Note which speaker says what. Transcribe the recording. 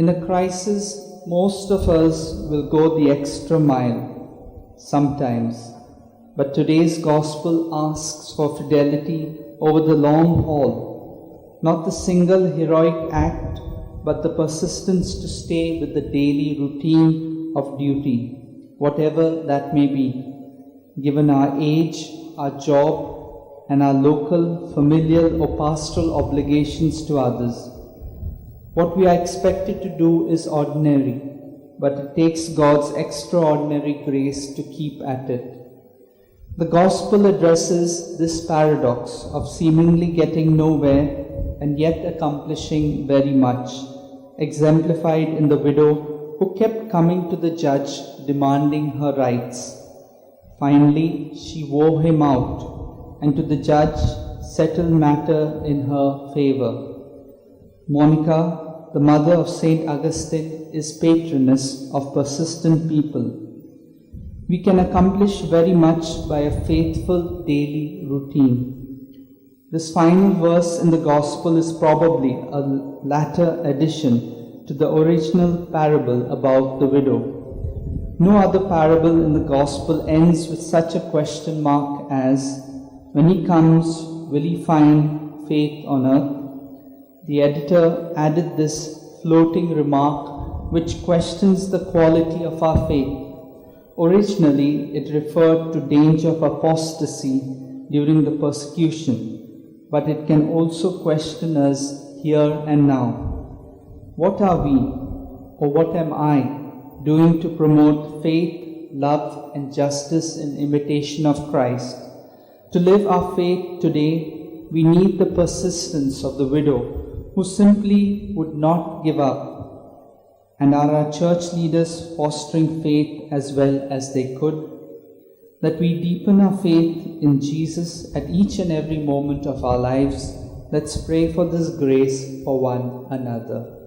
Speaker 1: In a crisis, most of us will go the extra mile, sometimes. But today's gospel asks for fidelity over the long haul, not the single heroic act, but the persistence to stay with the daily routine of duty, whatever that may be, given our age, our job, and our local, familial or pastoral obligations to others. What we are expected to do is ordinary, but it takes God's extraordinary grace to keep at it. The Gospel addresses this paradox of seemingly getting nowhere and yet accomplishing very much, exemplified in the widow who kept coming to the judge demanding her rights. Finally, she wore him out, and to the judge settled matter in her favor. Monica, the mother of Saint Augustine, is patroness of persistent people. We can accomplish very much by a faithful daily routine. This final verse in the Gospel is probably a latter addition to the original parable about the widow. No other parable in the Gospel ends with such a question mark as, when he comes, will he find faith on earth? The editor added this floating remark which questions the quality of our faith. Originally, it referred to danger of apostasy during the persecution, but it can also question us here and now. What are we, or what am I, doing to promote faith, love, and justice in imitation of Christ? To live our faith today, we need the persistence of the widow, who simply would not give up. And are our church leaders fostering faith as well as they could? That we deepen our faith in Jesus at each and every moment of our lives. Let's pray for this grace for one another.